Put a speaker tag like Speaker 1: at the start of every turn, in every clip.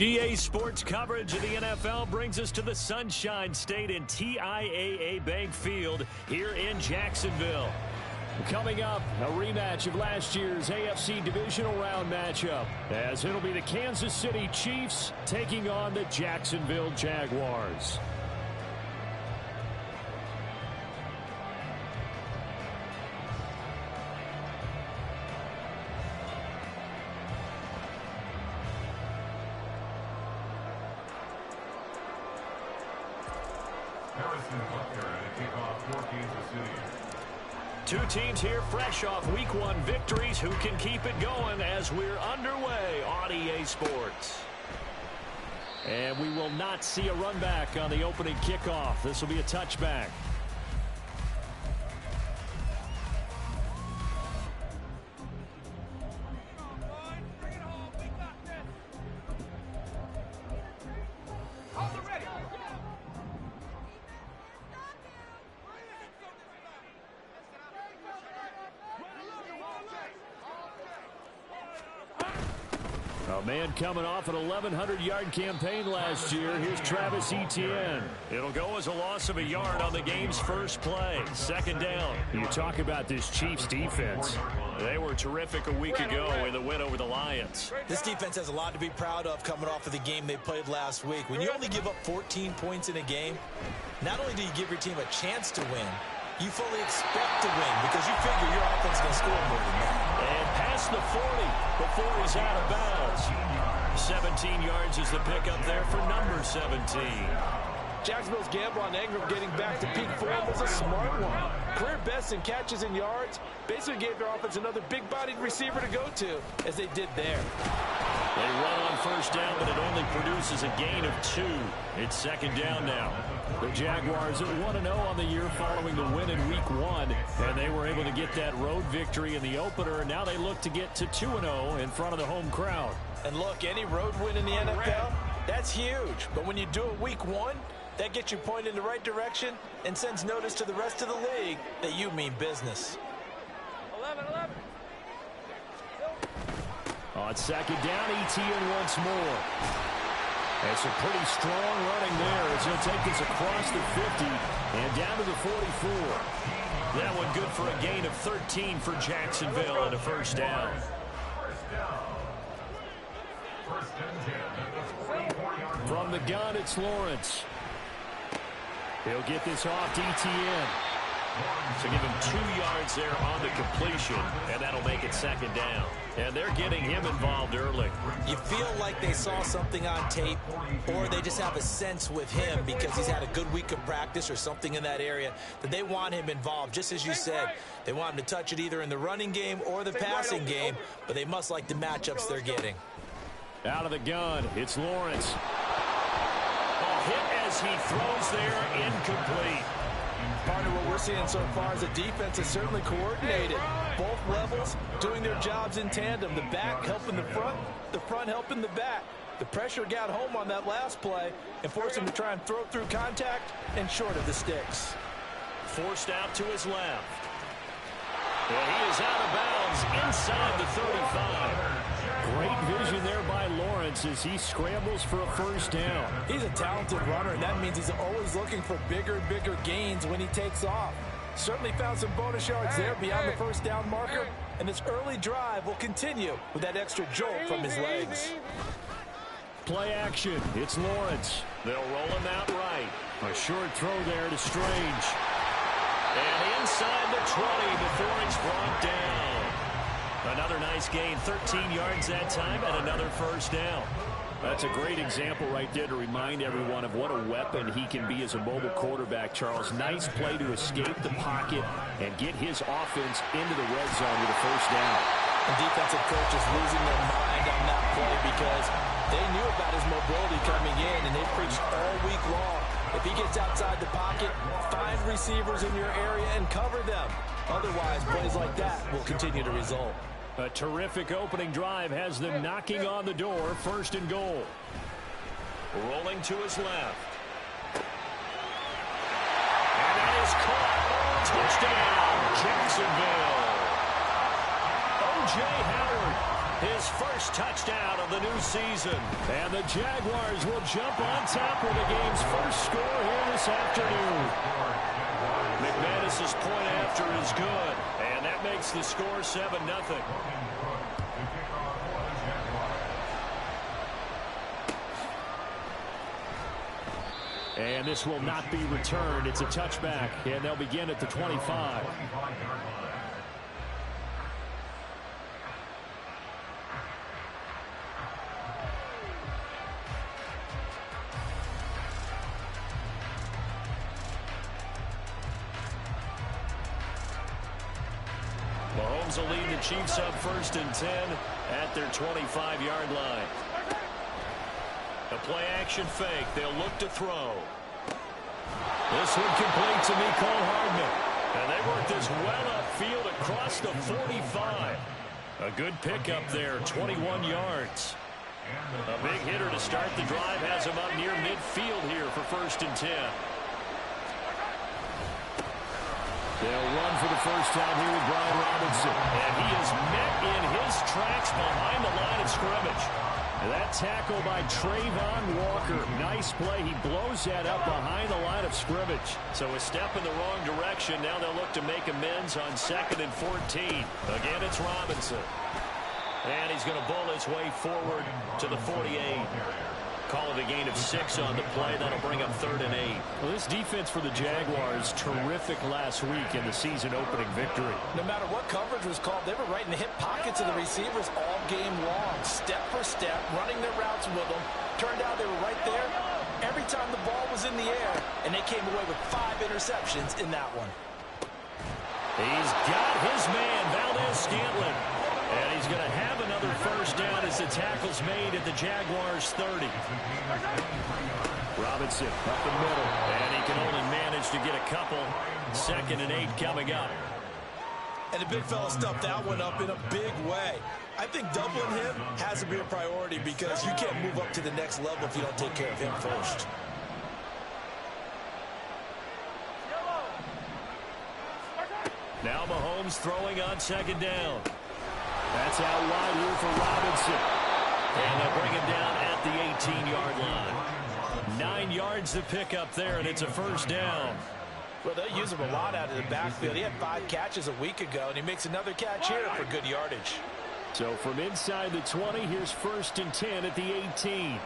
Speaker 1: EA Sports coverage of the NFL brings us to the Sunshine State in TIAA Bank Field here in Jacksonville. Coming up, a rematch of last year's AFC Divisional Round matchup, as it'll be the Kansas City Chiefs taking on the Jacksonville Jaguars. Two teams here fresh off Week 1 victories. Who can keep it going as we're underway on EA Sports? And we will not see a run back on the opening kickoff. This will be a touchback. A man coming off an 1,100-yard campaign last year. Here's Travis Etienne. It'll go as a loss of a yard on the game's first play. Second down. You talk about this Chiefs defense. They were terrific a week ago in the win over the Lions.
Speaker 2: This defense has a lot to be proud of coming off of the game they played last week. When you only give up 14 points in a game, not only do you give your team a chance to win, you fully expect to win because you figure your offense is going to score more than that.
Speaker 1: And past the 40 before he's out of bounds. 17 yards is the pickup there for number 17.
Speaker 3: Jacksonville's gamble on Ingram getting back to peak form was a smart one. Career best in catches and yards. Basically gave their offense another big-bodied receiver to go to, as they did there.
Speaker 1: They run on first down, but it only produces a gain of 2. It's second down now. The Jaguars at 1-0 on the year following the win in Week 1, and they were able to get that road victory in the opener. Now they look to get to 2-0 in front of the home crowd.
Speaker 3: And look, any road win in the NFL, that's huge. But when you do it Week 1, that gets you pointed in the right direction and sends notice to the rest of the league that you mean business.
Speaker 4: 11.
Speaker 1: On second down, Etienne once more. It's a pretty strong running there as he'll take this across the 50 and down to the 44. That one good for a gain of 13 for Jacksonville and a first down. From the gun, it's Lawrence. He'll get this off to Etienne. So give him 2 yards there on the completion, and that'll make it second down. And they're getting him involved early.
Speaker 2: You feel like they saw something on tape, or they just have a sense with him because he's had a good week of practice or something in that area that they want him involved. Just as you said, they want him to touch it either in the running game or the passing game, but they must like the matchups they're getting.
Speaker 1: Out of the gun, it's Lawrence. A hit as he throws there, incomplete.
Speaker 3: Partner, what we're seeing so far is the defense is certainly coordinated. Both levels doing their jobs in tandem. The back helping the front helping the back. The pressure got home on that last play and forced him to try and throw through contact and short of the sticks.
Speaker 1: Forced out to his left. And he is out of bounds inside the 35. Great vision there by Lawrence as he scrambles for a first down.
Speaker 3: He's a talented runner, and that means he's always looking for bigger and bigger gains when he takes off. Certainly found some bonus yards there beyond the first down marker, and this early drive will continue with that extra jolt from his legs.
Speaker 1: Play action. It's Lawrence. They'll roll him out right. A short throw there to Strange. And inside the 20 before he's brought down. Another nice gain, 13 yards that time, and another first down. That's a great example right there to remind everyone of what a weapon he can be as a mobile quarterback, Charles. Nice play to escape the pocket and get his offense into the red zone with a first down.
Speaker 3: The defensive coach is losing their mind on that play because they knew about his mobility coming in, and they preached all week long. If he gets outside the pocket, find receivers in your area and cover them. Otherwise, plays like that will continue to result.
Speaker 1: A terrific opening drive has them knocking on the door, first and goal. Rolling to his left. And that is caught. Touchdown, Jacksonville. O.J. Howard his first touchdown of the new season. And the Jaguars will jump on top with the game's first score here this afternoon. McManus's point after is good, and that makes the score 7-0. And this will not be returned. It's a touchback, and they'll begin at the 25. Mahomes will lead the Chiefs up 1st and 10 at their 25-yard line. A play-action fake. They'll look to throw. This one complete to Mecole Hardman. And they work this well upfield across the 45. A good pickup there, 21 yards. A big hitter to start the drive has him up near midfield here for 1st and 10. They'll run for the first time here with Brian Robinson. And he is met in his tracks behind the line of scrimmage. That tackle by Trayvon Walker. Nice play. He blows that up behind the line of scrimmage. So a step in the wrong direction. Now they'll look to make amends on 2nd and 14. Again, it's Robinson. And he's going to bull his way forward to the 48. Call it a gain of 6 on the play. That'll bring up 3rd and 8. Well, this defense for the Jaguars, terrific last week in the season-opening victory.
Speaker 3: No matter what coverage was called, they were right in the hip pockets of the receivers all game long. Step for step, running their routes with them. Turned out they were right there every time the ball was in the air, and they came away with 5 interceptions in that one.
Speaker 1: He's got his man, Valdez-Scantling. And he's going to have another first down as the tackle's made at the Jaguars' 30. Robinson up the middle, and he can only manage to get a couple. 2nd and 8 coming up.
Speaker 3: And the big fella stuffed that one up in a big way. I think doubling him has to be a priority because you can't move up to the next level if you don't take care of him first.
Speaker 1: Now Mahomes throwing on 2nd down. That's out wide here for Robinson. And they'll bring him down at the 18-yard line. 9 yards to pick up there, and it's a first down.
Speaker 3: Well, they'll use him a lot out of the backfield. He had 5 catches a week ago, and he makes another catch here for good yardage.
Speaker 1: So from inside the 20, here's 1st and 10 at the 18.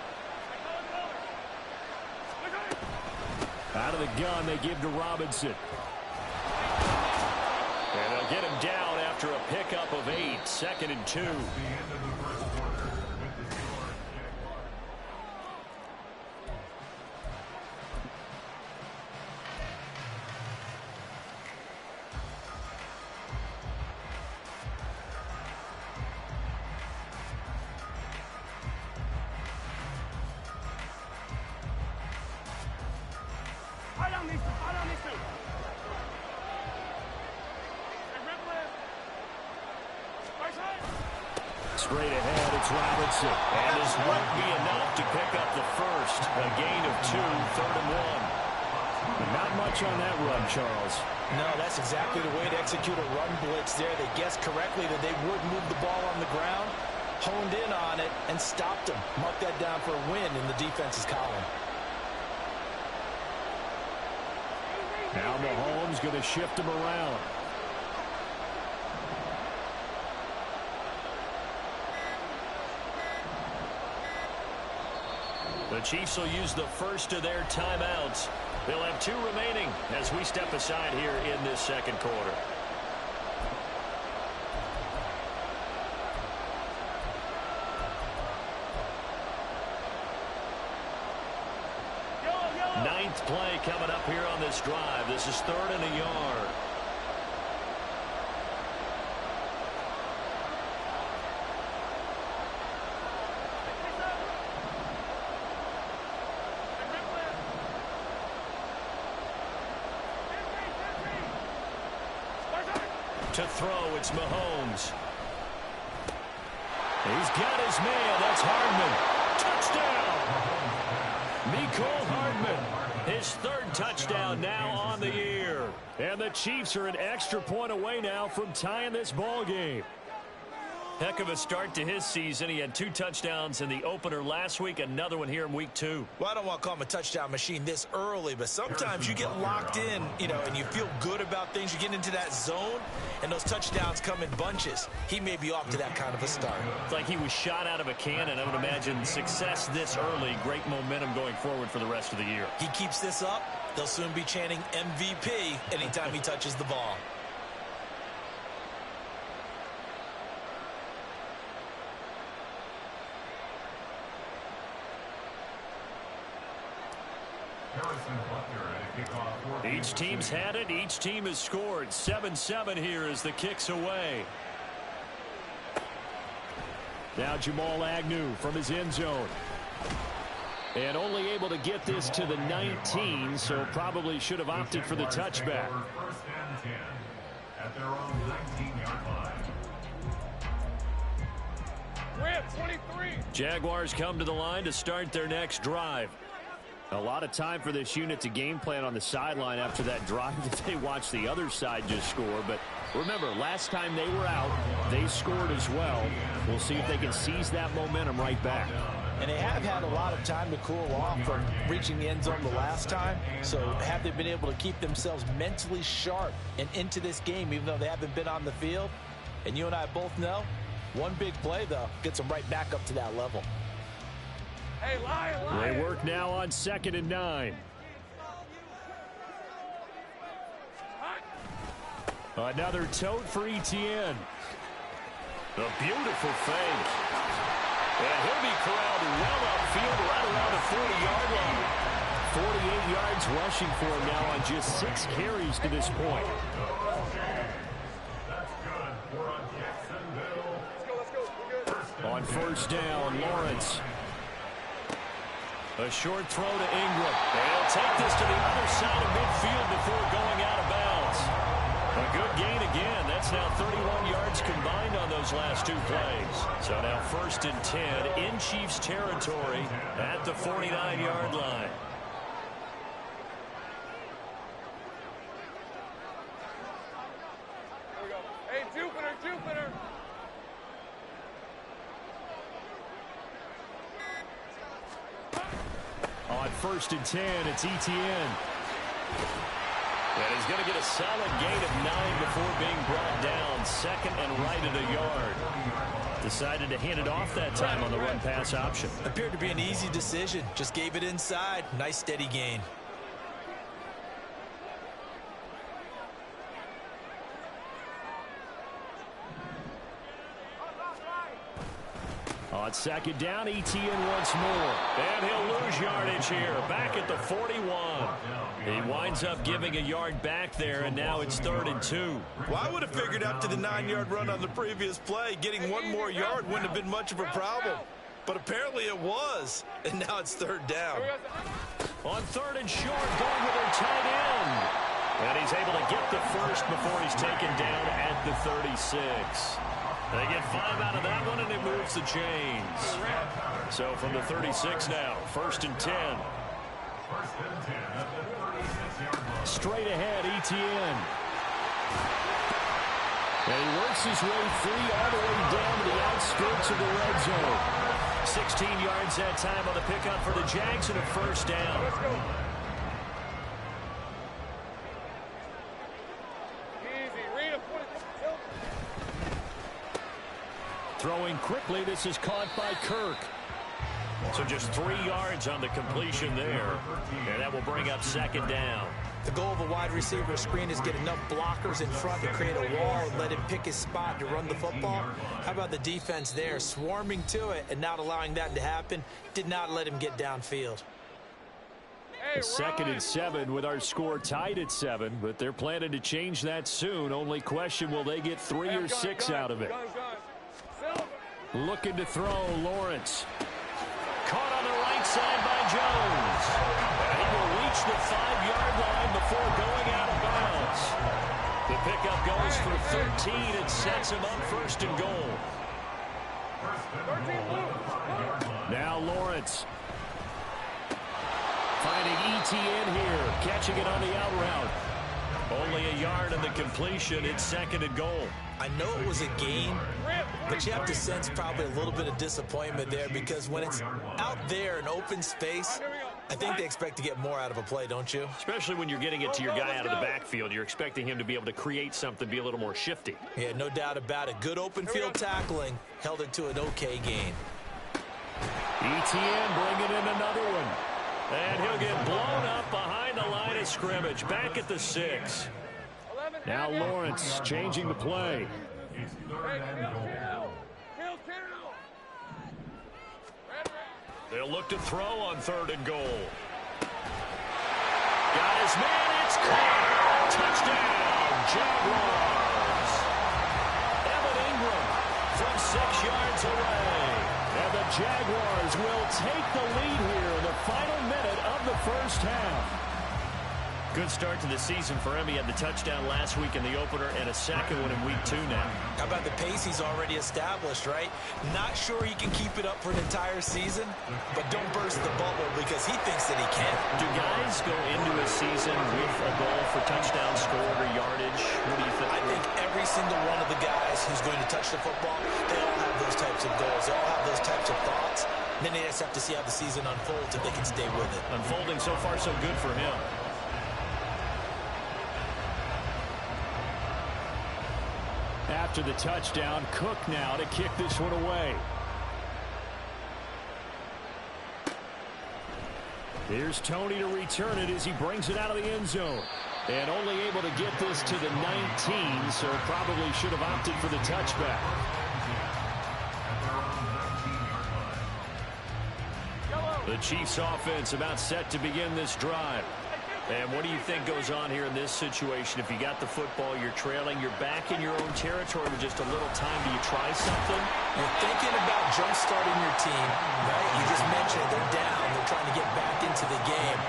Speaker 1: Out of the gun, they give to Robinson. And they'll get him down after a pickup of 8, 2nd and 2. Straight ahead, it's Robinson. And this won't be enough to pick up the first. A gain of 2, 3rd and 1. But not much on that run, Charles.
Speaker 3: No, that's exactly the way to execute a run blitz there. They guessed correctly that they would move the ball on the ground, honed in on it, and stopped them. Mark that down for a win in the defense's column.
Speaker 1: Now Mahomes going to shift him around. The Chiefs will use the first of their timeouts. They'll have 2 remaining as we step aside here in this 2nd quarter. Ninth play coming up here on this drive. This is 3rd and a yard. To throw, it's Mahomes. He's got his man. That's Hardman. Touchdown. Mecole Hardman. His 3rd touchdown now on the year. And the Chiefs are an extra point away now from tying this ball game. Heck of a start to his season. He had 2 touchdowns in the opener last week, another one here in week 2.
Speaker 2: Well, I don't want to call him a touchdown machine this early, but sometimes you get locked in, and you feel good about things. You get into that zone, and those touchdowns come in bunches. He may be off to that kind of a start.
Speaker 1: It's like he was shot out of a cannon. I would imagine success this early, great momentum going forward for the rest of the year.
Speaker 2: He keeps this up, they'll soon be chanting MVP anytime he touches the ball.
Speaker 1: Each team's had it. Each team has scored. 7-7 here as the kick's away. Now Jamal Agnew from his end zone. And only able to get this to the 19, so probably should have opted for the touchback.
Speaker 5: First and 10 at their own 19-yard line.
Speaker 4: We're at 23.
Speaker 1: Jaguars come to the line to start their next drive. A lot of time for this unit to game plan on the sideline after that drive that they watched the other side just score. But remember, last time they were out, they scored as well. We'll see if they can seize that momentum right back.
Speaker 3: And they have had a lot of time to cool off from reaching the end zone the last time. So have they been able to keep themselves mentally sharp and into this game, even though they haven't been on the field? And you and I both know, one big play, though, gets them right back up to that level.
Speaker 4: Hey, lion.
Speaker 1: They work now on 2nd and 9. Another tote for Etienne. A beautiful fake. And he'll be corralled well upfield right around the 40-yard line. 48 yards rushing for him now on just 6 carries to this point.
Speaker 4: Let's go. We're good.
Speaker 1: On first down, Lawrence. A short throw to Ingram. They'll take this to the other side of midfield before going out of bounds. A good gain again. That's now 31 yards combined on those last 2 plays. So now 1st and 10 in Chiefs territory at the 49-yard line.
Speaker 4: Here we go. Hey, Jupiter.
Speaker 1: On 1st and 10, it's Etienne. And he's going to get a solid gain of 9 before being brought down. 2nd and right at a yard. Decided to hand it off that time on the run-pass option.
Speaker 2: Appeared to be an easy decision. Just gave it inside. Nice steady gain.
Speaker 1: On 2nd down, Etienne once more. And he'll lose yardage here. Back at the 41. He winds up giving a yard back there, and now it's 3rd and 2.
Speaker 3: Well, I would have figured after the 9-yard run on the previous play, getting one more yard wouldn't have been much of a problem. But apparently it was, and now it's 3rd down.
Speaker 1: On 3rd and short, going with their tight end. And he's able to get the first before he's taken down at the 36. They get 5 out of that one, and it moves the chains. So from the 36 now, 1st and 10. Straight ahead, Etienne. And he works his way free all the way down to the outskirts of the red zone. 16 yards that time on the pickup for the Jags and a 1st down.
Speaker 4: Let's go. Easy. Read him.
Speaker 1: Throwing quickly, this is caught by Kirk. So just 3 yards on the completion there. And that will bring up 2nd down.
Speaker 2: The goal of a wide receiver screen is get enough blockers in front to create a wall and let him pick his spot to run the football. How about the defense there, swarming to it and not allowing that to happen? Did not let him get downfield.
Speaker 4: Hey,
Speaker 1: 2nd and 7 with our score tied at 7, but they're planning to change that soon. Only question, will they get 3 or 6 out of it? Looking to throw, Lawrence. Caught on the right side by Jones. And he will reach the 5-yard line before going out of bounds. The pickup goes for 13 and sets him up 1st and goal. Now Lawrence. Finding Etienne here, catching it on the out route. Only a yard in the completion. It's 2nd and goal.
Speaker 2: I know it was a gain, but you have to sense probably a little bit of disappointment there because when it's out there in open space, I think they expect to get more out of a play, don't you?
Speaker 1: Especially when you're getting it to your guy out of the backfield. You're expecting him to be able to create something, be a little more shifty.
Speaker 2: Yeah, no doubt about it. Good open field tackling held it to an okay gain.
Speaker 1: ETN bringing in another one. And he'll get blown up behind the line of scrimmage. Back at the 6. Now Lawrence changing the play.
Speaker 5: It's 3rd and goal.
Speaker 1: They'll look to throw on 3rd and goal. Got his man. It's caught. Touchdown, Jaguars. Evan Ingram from 6 yards away. And the Jaguars will take the lead here in the final minute of the first half. Good start to the season for him. He had the touchdown last week in the opener and a second one in week 2 now.
Speaker 2: How about the pace he's already established, right? Not sure he can keep it up for an entire season, but don't burst the bubble because he thinks that he can.
Speaker 1: Do guys go into a season with a goal for touchdown scored or yardage? What do you think?
Speaker 2: I think every single one of the guys who's going to touch the football, they all have those types of goals. They all have those types of thoughts. Then they just have to see how the season unfolds if they can stay with it.
Speaker 1: Unfolding so far so good for him. After the touchdown, Cook now to kick this one away. Here's Tony to return it as he brings it out of the end zone. And only able to get this to the 19, so probably should have opted for the touchback. The Chiefs offense about set to begin this drive. And what do you think goes on here in this situation? If you got the football, you're trailing, you're back in your own territory with just a little time. Do you try something?
Speaker 2: You're thinking about jump-starting your team, right? You just mentioned they're down. They're trying to get back into the game.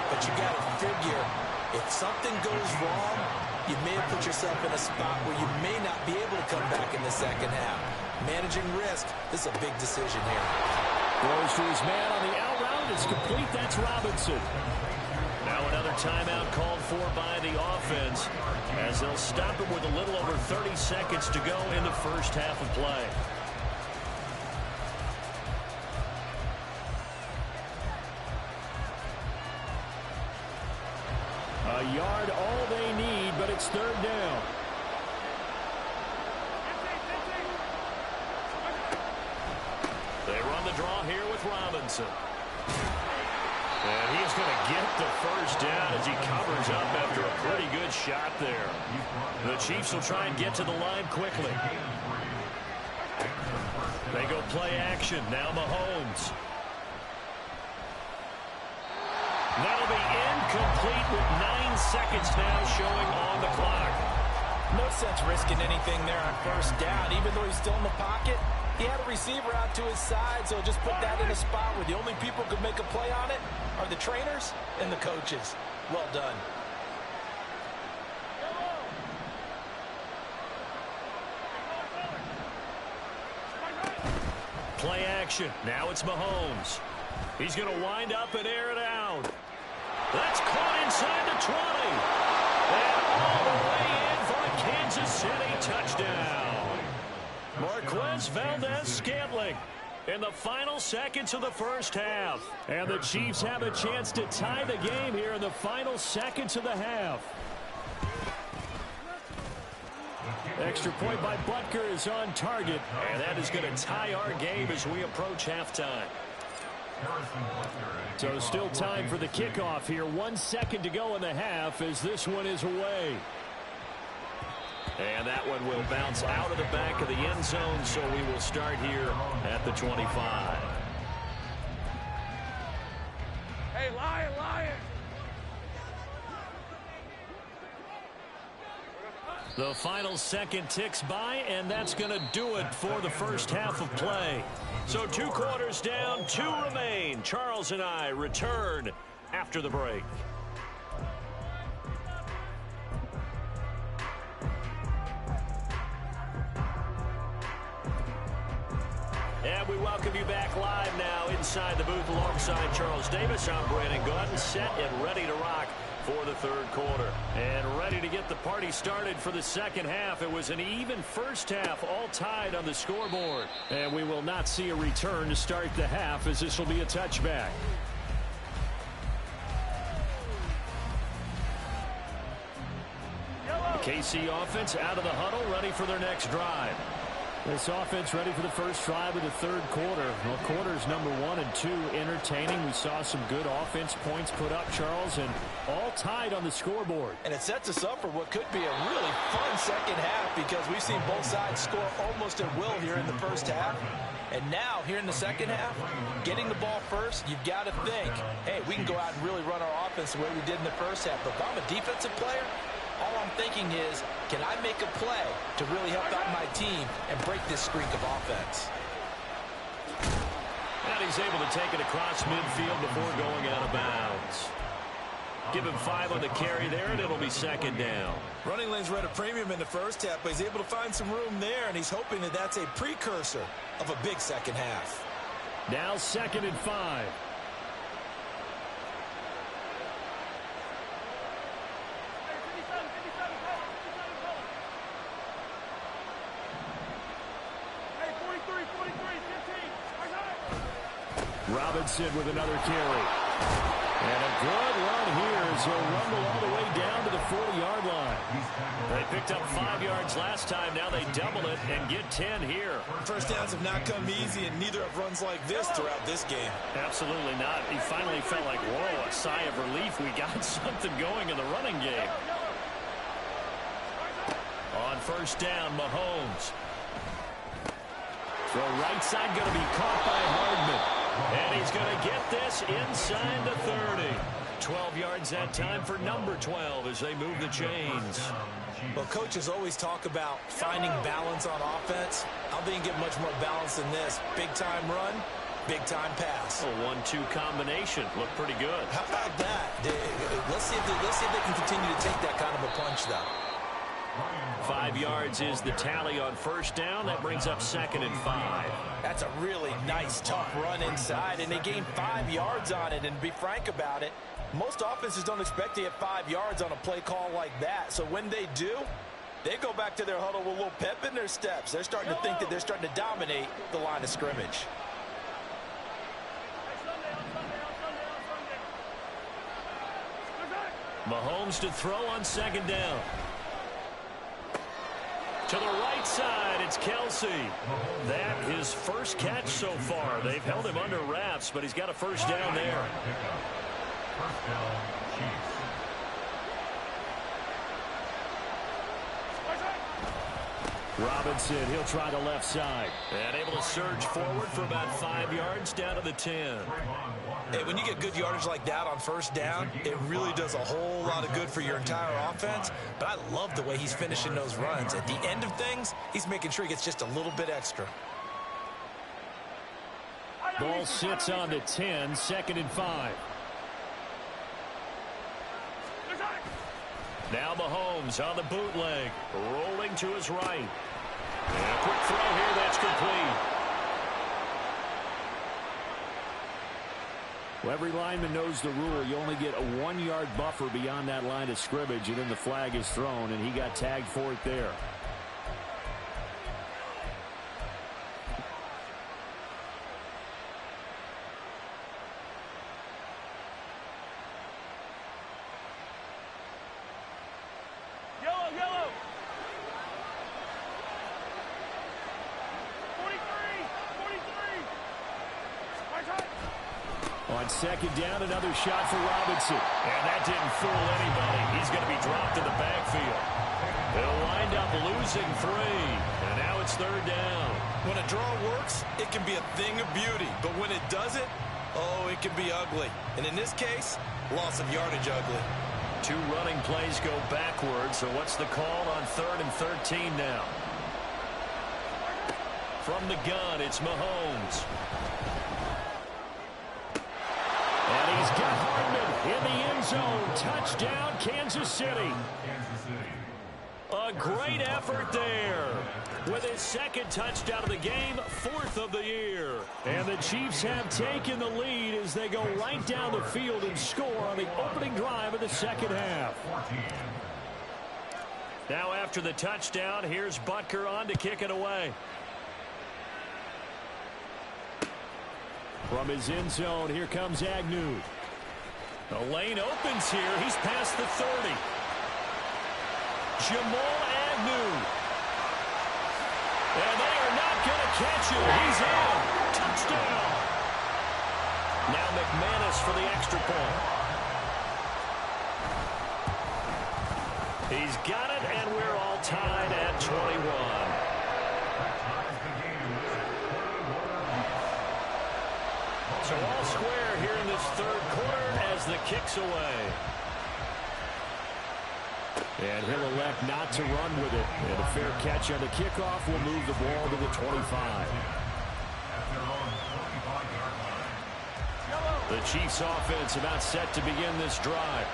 Speaker 2: But you got to figure, if something goes wrong, you may have put yourself in a spot where you may not be able to come back in the second half. Managing risk, this is a big decision here.
Speaker 1: Goes to his man on the out route. It's complete. That's Robinson. Now another timeout called for by the offense as they'll stop it with a little over 30 seconds to go in the first half of play. A yard all they need, but it's 3rd down. They run the draw here with Robinson. And he's going to get the first down as he covers up after a pretty good shot there. The Chiefs will try and get to the line quickly. They go play action. Now Mahomes. That'll be incomplete with 9 seconds now showing on the clock.
Speaker 3: No sense risking anything there on first down. Even though he's still in the pocket, he had a receiver out to his side, so just put that in a spot where the only people who could make a play on it are the trainers and the coaches. Well done.
Speaker 1: Play action. Now it's Mahomes. He's going to wind up and air it out. That's caught inside the 20. And all the way in for a Kansas City touchdown. Marquez Valdez-Scantling in the final seconds of the first half. And the Chiefs have a chance to tie the game here in the final seconds of the half. Extra point by Butker is on target. And that is going to tie our game as we approach halftime. So still time for the kickoff here. 1 second to go in the half as this one is away. And that one will bounce out of the back of the end zone, so we will start here at the 25.
Speaker 4: Hey, Lion, Lion!
Speaker 1: The final second ticks by, and that's going to do it for the first half of play. So 2 quarters down, 2 remain. Charles and I return after the break. And we welcome you back live now inside the booth alongside Charles Davis. I'm Brandon Gordon, set and ready to rock before the third quarter. And ready to get the party started for the second half. It was an even first half, all tied on the scoreboard. And we will not see a return to start the half, as this will be a touchback. The KC offense out of the huddle, ready for their next drive. This offense ready for the first drive of the third quarter. Well, quarters number 1 and 2 entertaining. We saw some good offense points put up, Charles, and all tied on the scoreboard.
Speaker 3: And it sets us up for what could be a really fun second half, because we've seen both sides score almost at will here in the first half. And now, here in the second half, getting the ball first, you've got to think, hey, we can go out and really run our offense the way we did in the first half. But if I'm a defensive player, all I'm thinking is, can I make a play to really help out my team and break this streak of offense?
Speaker 1: And he's able to take it across midfield before going out of bounds. Give him 5 on the carry there, and it'll be second down.
Speaker 3: Running lanes were at a premium in the first half, but he's able to find some room there, and he's hoping that that's a precursor of a big second half.
Speaker 1: Now 2nd and 5. Robinson with another carry. And a good run here as he'll rumble all the way down to the 40-yard line. They picked up 5 yards last time. Now they double it and get 10 here.
Speaker 3: First downs have not come easy, and neither have runs like this throughout this game.
Speaker 1: Absolutely not. He finally felt like, whoa, a sigh of relief. We got something going in the running game. On first down, Mahomes. Throw right side, going to be caught by Hardman. And he's going to get this inside the 30. 12 yards that time for number 12 as they move the chains.
Speaker 3: Well, coaches always talk about finding balance on offense. I don't think you get much more balance than this. Big-time run, big-time pass.
Speaker 1: A 1-2 combination. Looked pretty good.
Speaker 3: How about that? Let's see if they can continue to take that kind of a punch, though.
Speaker 1: 5 yards is the tally on first down. That brings up 2nd and 5.
Speaker 3: That's a really nice, tough run inside, and they gained 5 yards on it. And to be frank about it, most offenses don't expect to get 5 yards on a play call like that. So when they do, they go back to their huddle with a little pep in their steps. They're starting to think that they're starting to dominate the line of scrimmage.
Speaker 1: Mahomes to throw on second down. To the right side, it's Kelsey. That his first catch so far. They've held him under wraps, but he's got a first down there.
Speaker 5: First down, Chiefs.
Speaker 1: Robinson, he'll try the left side. And able to surge forward for about 5 yards down to the 10.
Speaker 3: Hey, when you get good yardage like that on first down, it really does a whole lot of good for your entire offense. But I love the way he's finishing those runs. At the end of things, he's making sure he gets just a little bit extra.
Speaker 1: Ball sits on the 10, 2nd and 5. Now Mahomes on the bootleg, rolling to his right. And a quick throw here, that's complete. Well, every lineman knows the rule. You only get a 1-yard buffer beyond that line of scrimmage, and then the flag is thrown, and he got tagged for it there. On second down, another shot for Robinson. And that didn't fool anybody. He's going to be dropped in the backfield. They'll wind up losing 3. And now it's third down.
Speaker 3: When a draw works, it can be a thing of beauty. But when it doesn't, oh, it can be ugly. And in this case, loss of yardage ugly.
Speaker 1: 2 running plays go backwards. So what's the call on 3rd and 13 now? From the gun, it's Mahomes. And he's got Hardman.
Speaker 3: 7 in the end zone. Touchdown, Kansas City.
Speaker 1: A great effort there. With his second touchdown of the game, 4th of the year. And the Chiefs have taken the lead as they go right down the field and score on the opening drive of the second half. Now after the touchdown, here's Butker on to kick it away. From his end zone, here comes Agnew. The lane opens here. He's past the 30. Jamal Agnew. And they are not going to catch him. He's in. Touchdown. Now McManus for the extra point. He's got it, and we're all tied at 21. So all square here in this third quarter as the kick's away. And he'll elect not to run with it. And a fair catch on the kickoff will move the ball to the 25. The Chiefs offense about set to begin this drive.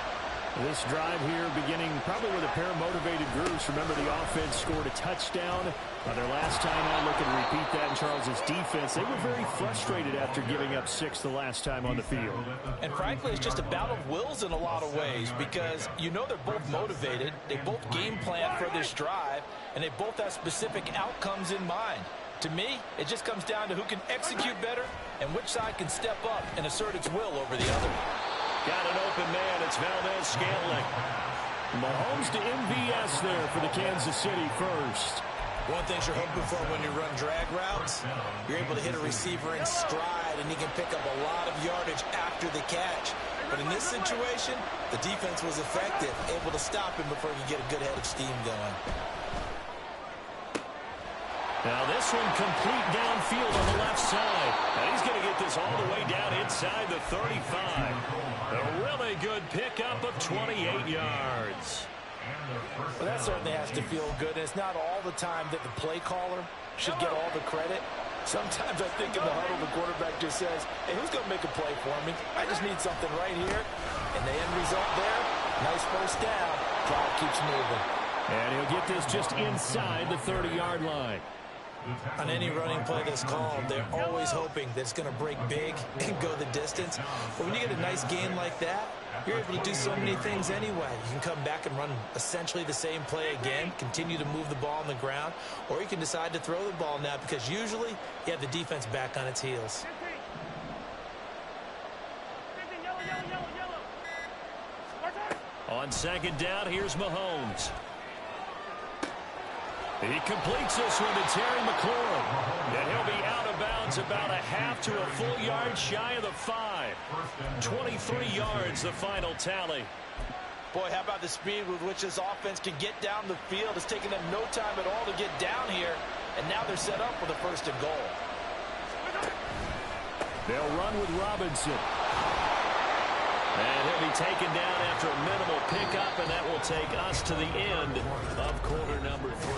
Speaker 1: This drive here beginning probably with a pair of motivated groups. Remember, the offense scored a touchdown. Their last time out, looking to repeat that in Charles's defense. They were very frustrated after giving up 6 the last time on the field.
Speaker 3: And frankly, it's just a battle of wills in a lot of ways because you know they're both motivated. They both game plan for this drive, and they both have specific outcomes in mind. To me, it just comes down to who can execute better and which side can step up and assert its will over the other.
Speaker 1: Got an open man. It's Valdez-Scantling. Mahomes to MVS there for the Kansas City first.
Speaker 2: One thing you're hoping for when you run drag routes, you're able to hit a receiver in stride, and he can pick up a lot of yardage after the catch. But in this situation, the defense was effective, able to stop him before he could get a good head of steam going.
Speaker 1: Now this one complete downfield on the left side. And he's going to get this all the way down inside the 35. A really good pickup of 28 yards.
Speaker 3: Well, that certainly has to feel good. And it's not all the time that the play caller should get all the credit. Sometimes I think in the huddle, the quarterback just says, hey, who's going to make a play for me? I just need something right here. And the end result there, nice first down. Drive keeps moving.
Speaker 1: And he'll get this just inside the 30-yard line.
Speaker 2: On any running play that's called, they're always hoping that it's going to break big and go the distance. But when you get a nice gain like that, you're able to do so many things anyway. You can come back and run essentially the same play again, continue to move the ball on the ground, or you can decide to throw the ball now because usually you have the defense back on its heels.
Speaker 1: On second down, here's Mahomes. He completes this one to Terry McLaurin. And he'll be out of bounds about a half to a full yard shy of the 5. 23 yards, the final tally.
Speaker 3: Boy, how about the speed with which this offense can get down the field? It's taken them no time at all to get down here. And now they're set up for the 1st and goal.
Speaker 1: They'll run with Robinson. And he'll be taken down after a minimal pickup, and that will take us to the end of quarter number 3.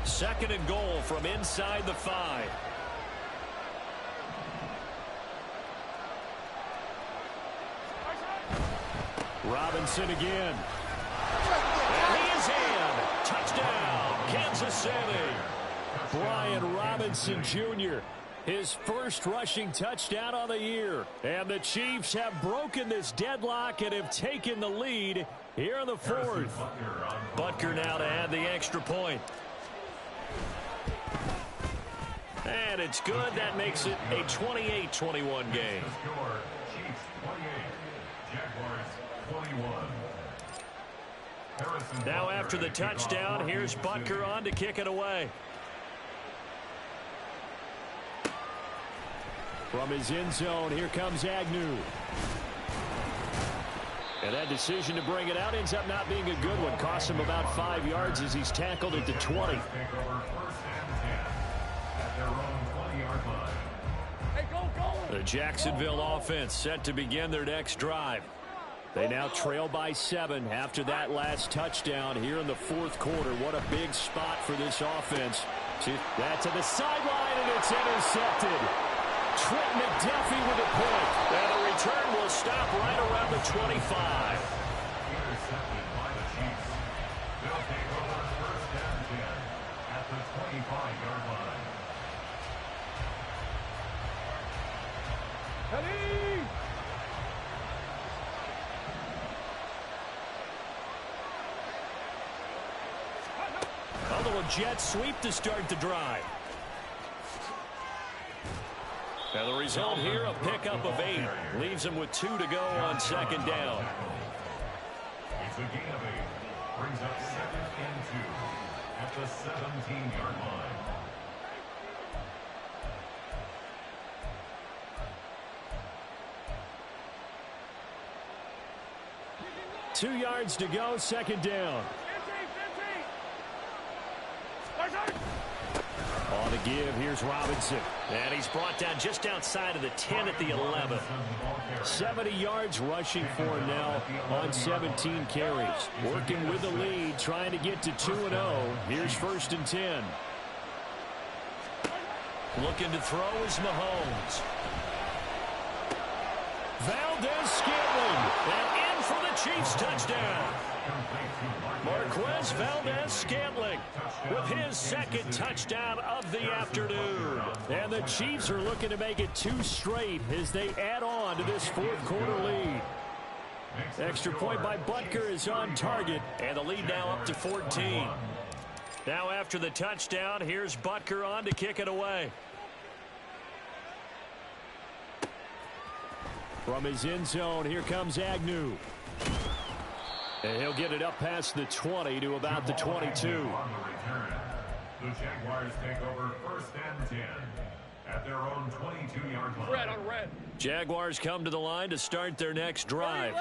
Speaker 1: Second and goal from inside the 5. Robinson again. And he is in. Touchdown, Kansas City. Brian Robinson Jr., his first rushing touchdown on the year. And the Chiefs have broken this deadlock and have taken the lead here in the 4th. Butker now to add the extra point. And it's good. That makes it a 28-21 game.
Speaker 5: Chiefs 28, Jaguars 21.
Speaker 1: Now after the touchdown, here's Butker on to kick it away. From his end zone, here comes Agnew. And that decision to bring it out ends up not being a good one. Costs him about 5 yards as he's tackled at the 20. The Jacksonville offense set to begin their next drive. They now trail by 7 after that last touchdown here in the 4th quarter. What a big spot for this offense. See that to the sideline, and it's intercepted. Trent McDuffie with a point. And the return will stop right around the 25.
Speaker 5: Intercepted by the Chiefs. They'll take over first and 10 at the 25-yard line.
Speaker 4: Ready?
Speaker 1: A little jet sweep to start the drive. And the result here, a pickup of 8. Leaves them with 2 to go on second down.
Speaker 5: It's a gain of 8. Brings up 2nd and 2 at the 17-yard line.
Speaker 1: Two yards to go, second down. On the give, here's Robinson. And he's brought down just outside of the 10 at the 11. 70 yards rushing for him now on 17 carries. Working with the lead, trying to get to 2-0. Here's first and 10. Looking to throw is Mahomes. Valdez-Scantling. And in for the Chiefs touchdown. Marquez Valdez-Scantling with his second touchdown of the afternoon. And the Chiefs are looking to make it 2 straight as they add on to this fourth quarter lead. Extra point by Butker is on target, and the lead now up to 14. Now after the touchdown, here's Butker on to kick it away. From his end zone, here comes Agnew. And he'll get it up past the 20 to about the 22.
Speaker 5: On the return, the Jaguars take over first and 10 at their own 22-yard line.
Speaker 4: Red on red.
Speaker 1: Jaguars come to the line to start their next drive.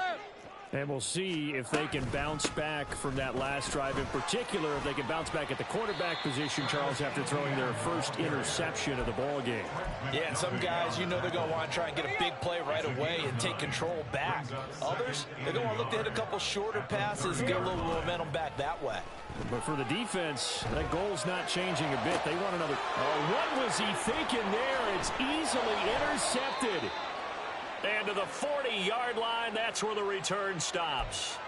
Speaker 1: And we'll see if they can bounce back from that last drive. In particular, if they can bounce back at the quarterback position, Charles, after throwing their first interception of the ball game.
Speaker 2: Yeah, and some guys, you know they're going to want to try and get a big play right away and take control back. Others, they're going to look to hit a couple shorter passes and get a little momentum back that way.
Speaker 1: But for the defense, that goal's not changing a bit. They want another. Oh, what was he thinking there? It's easily intercepted. And to the 40-yard line, that's where the return stops.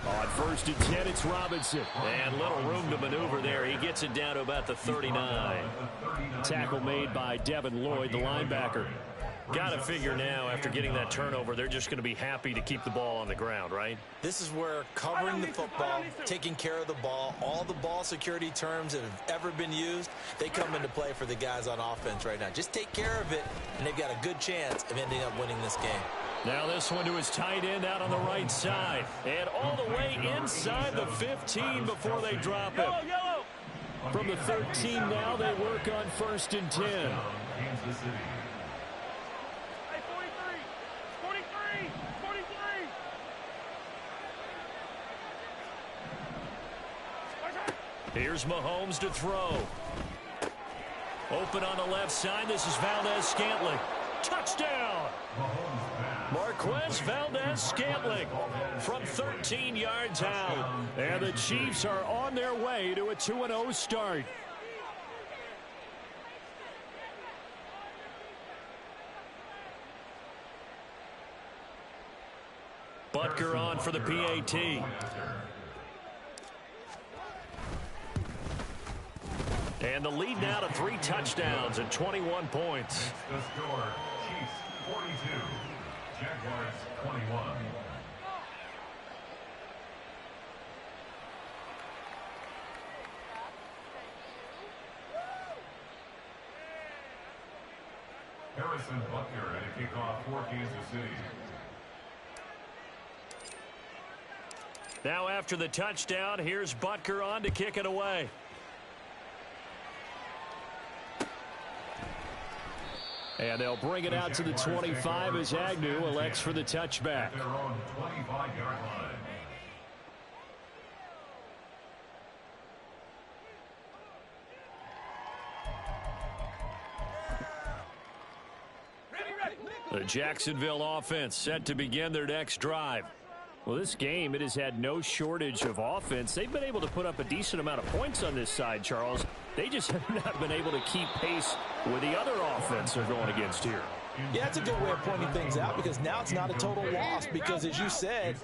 Speaker 1: On first and 10, it's Robinson. And little room to maneuver there. He gets it down to about the 39. Tackle made by Devin Lloyd, the linebacker. Got to figure now, after getting that turnover, they're just going to be happy to keep the ball on the ground, right?
Speaker 2: This is where covering the football, taking care of the ball, all the ball security terms that have ever been used, they come into play for the guys on offense right now. Just take care of it, and they've got a good chance of ending up winning this game.
Speaker 1: Now this one to his tight end out on the right side. And all the way inside the 15 before they drop him. From the 13 now, they work on first and 10.
Speaker 5: Kansas City.
Speaker 4: Hey, 43, 43.
Speaker 1: Here's Mahomes to throw. Open on the left side. This is Valdez-Scantling. Touchdown! Marquez Valdez-Scantling from 13 yards out. And the Chiefs are on their way to a 2-0 start. Butker on for the PAT. And the lead now to 3 touchdowns and 21 points.
Speaker 5: The score, Chiefs 42, Jaguars 21. Harrison Butker at a kickoff for Kansas City.
Speaker 1: Now after the touchdown, here's Butker on to kick it away. And they'll bring it out to the 25 as Agnew elects for the touchback.
Speaker 5: At their own 25-yard line.
Speaker 1: The Jacksonville offense set to begin their next drive. Well, this game, it has had no shortage of offense. They've been able to put up a decent amount of points on this side, Charles. They just have not been able to keep pace with the other offense they're going against here.
Speaker 3: Yeah, that's a good way of pointing things out because now it's not a total loss because, as you said,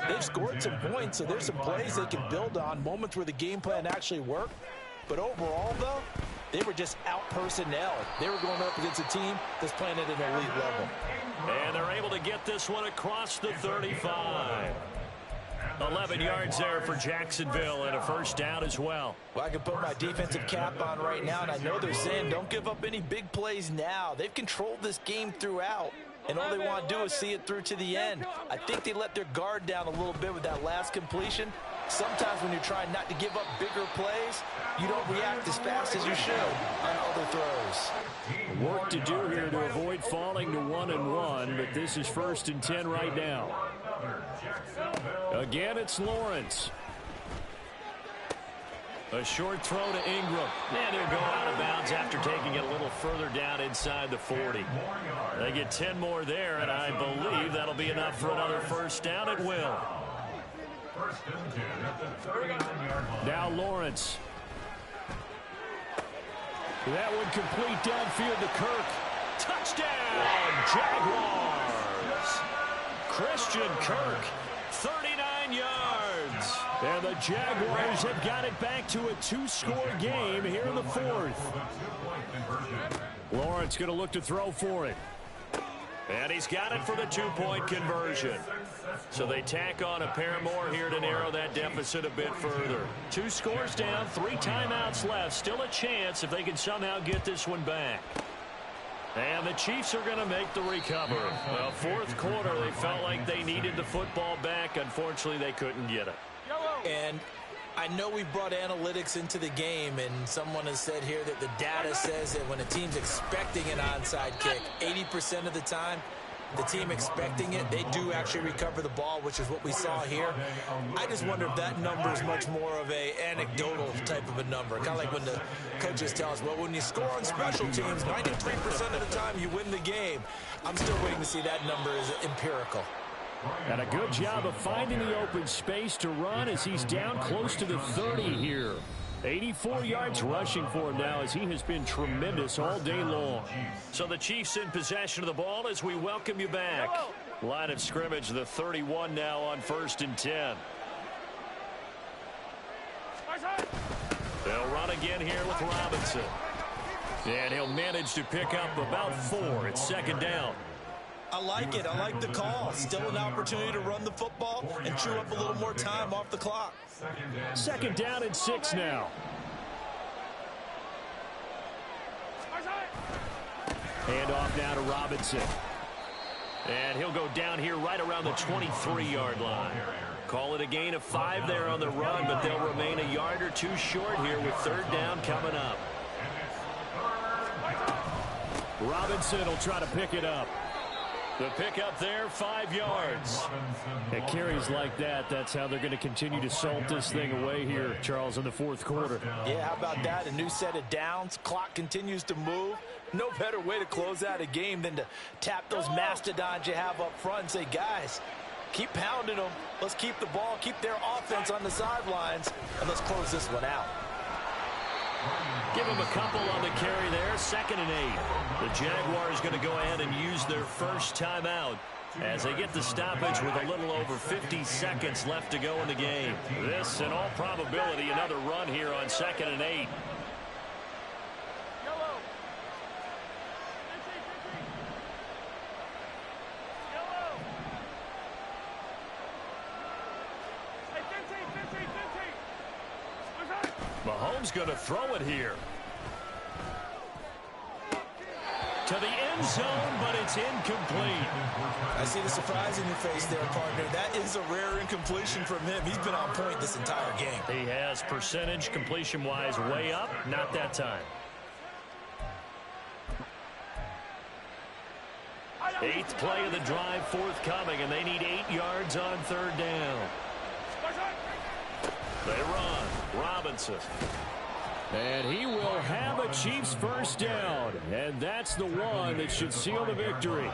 Speaker 3: they've scored some points, so there's some plays they can build on, moments where the game plan actually worked. But overall, though, they were just out-personnel. They were going up against a team that's playing at an elite level.
Speaker 1: And they're able to get this one across the 35. 11 yards there for Jacksonville and a first down as well.
Speaker 2: Well, I can put my defensive cap on right now, and I know they're saying don't give up any big plays now. They've controlled this game throughout, and all they want to do is see it through to the end. I think they let their guard down a little bit with that last completion. Sometimes when you're trying not to give up bigger plays, you don't react as fast as you should on other throws.
Speaker 1: Work to do here to avoid falling to 1-1, but this is 1st and 10 right now. Again, it's Lawrence. A short throw to Ingram. And he'll go out of bounds after taking it a little further down inside the 40. They get 10 more there, and I believe that'll be enough for another first down. It will. Now Lawrence. That one complete downfield to Kirk. Touchdown, Jaguars. Christian Kirk, 39 yards. And the Jaguars have got it back to a 2-score game here in the 4th. Lawrence going to look to throw for it. And he's got it for the 2-point conversion. So they tack on a pair more here to narrow that deficit a bit further. 2 scores down, 3 timeouts left. Still a chance if they can somehow get this one back. And the Chiefs are going to make the recovery. Well, 4th quarter, they felt like they needed the football back. Unfortunately, they couldn't get it.
Speaker 2: And I know we brought analytics into the game, and someone has said here that the data says that when a team's expecting an onside kick, 80% of the time, the team expecting it, they do actually recover the ball, which is what we saw here. I just wonder if that number is much more of a anecdotal type of a number. Kind of like when the coaches tell us, well, when you score on special teams, 93% of the time you win the game. I'm still waiting to see that number is empirical.
Speaker 1: And a good job of finding the open space to run as he's down close to the 30 here. 84 yards rushing for him now as he has been tremendous all day long. So the Chiefs in possession of the ball as we welcome you back. Line of scrimmage, the 31 now on 1st and 10. They'll run again here with Robinson. And he'll manage to pick up about 4. It's 2nd down.
Speaker 2: I like it. I like the call. Still an opportunity to run the football and chew up a little more time off the clock.
Speaker 1: 2nd down and 6 now. Hand off now to Robinson. And he'll go down here right around the 23-yard line. Call it a gain of 5 there on the run, but they'll remain a yard or 2 short here with 3rd down coming up. Robinson will try to pick it up. The pickup there, 5 yards. At carries like that, that's how they're going to continue to salt this thing away here, Charles, in the 4th quarter.
Speaker 2: Yeah, how about that? A new set of downs. Clock continues to move. No better way to close out a game than to tap those mastodons you have up front and say, guys, keep pounding them. Let's keep the ball, keep their offense on the sidelines, and let's close this one out.
Speaker 1: Give them a couple on the carry there. 2nd and 8. The Jaguars going to go ahead and use their first timeout as they get the stoppage with a little over 50 seconds left to go in the game. This, in all probability, another run here on 2nd and 8. Mahomes going to throw it here. To the end zone, but it's incomplete.
Speaker 2: I see the surprise in your face there, partner. That is a rare incompletion from him. He's been on point this entire game.
Speaker 1: He has percentage completion-wise way up. Not that time. 8th play of the drive forthcoming, and they need 8 yards on 3rd down. They run. Robinson. And he will have a Chiefs first down, and that's the one that should seal the victory.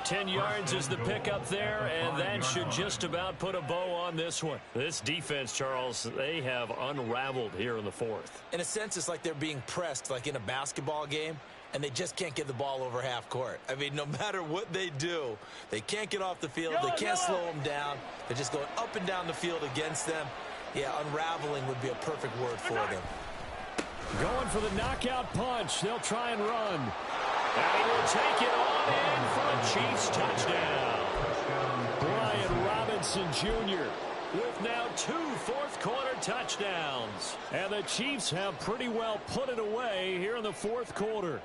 Speaker 1: 10 yards is the pickup there, and that should just about put a bow on this one. This defense, Charles, they have unraveled here in the fourth.
Speaker 2: In a sense, it's like they're being pressed like in a basketball game, and they just can't get the ball over half court. I mean, no matter what they do, they can't get off the field. They can't slow them down. They're just going up and down the field against them. Yeah, unraveling would be a perfect word for them.
Speaker 1: Going for the knockout punch. They'll try and run. And he will take it on in for a Chiefs touchdown. Brian Robinson Jr. with now 2 fourth-quarter touchdowns. And the Chiefs have pretty well put it away here in the fourth quarter.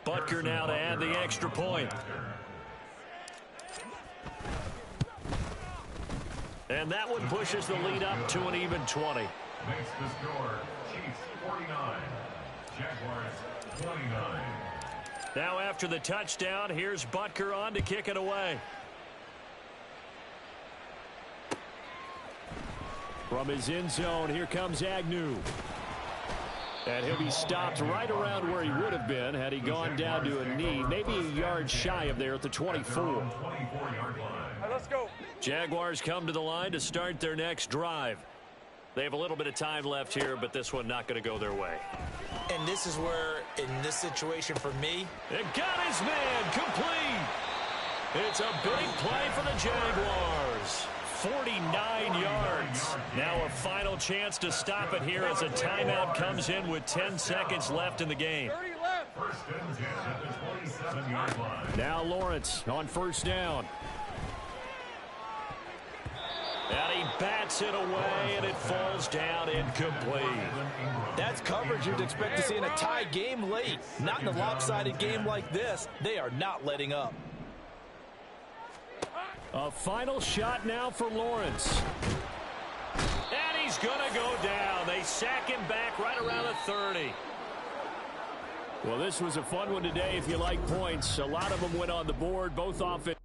Speaker 1: Butker now to add the extra point. And that one pushes the lead up to an even 20.
Speaker 5: Makes the score Chiefs 49, Jaguars 29.
Speaker 1: Now after the touchdown, here's Butker on to kick it away. From his end zone, here comes Agnew. And he'll be stopped right around where he would have been had he gone down to a knee, maybe a yard shy of there at the 24.
Speaker 4: Let's go.
Speaker 1: Jaguars come to the line to start their next drive. They have a little bit of time left here, but this one not going to go their way.
Speaker 2: And this is where, in this situation for me,
Speaker 1: It got his man complete. It's a big play for the Jaguars. 49 yards. Now a final chance to stop it here as a timeout comes in with 10 seconds left in the game.
Speaker 4: 30 left.
Speaker 5: First and 10 at the 27-yard line.
Speaker 1: Now Lawrence on first down. And he bats it away, and it falls down incomplete.
Speaker 3: That's coverage you'd expect to see in a tie game late. Not in a lopsided game like this. They are not letting up.
Speaker 1: A final shot now for Lawrence. And he's going to go down. They sack him back right around the 30. Well, this was a fun one today if you like points. A lot of them went on the board, both offense.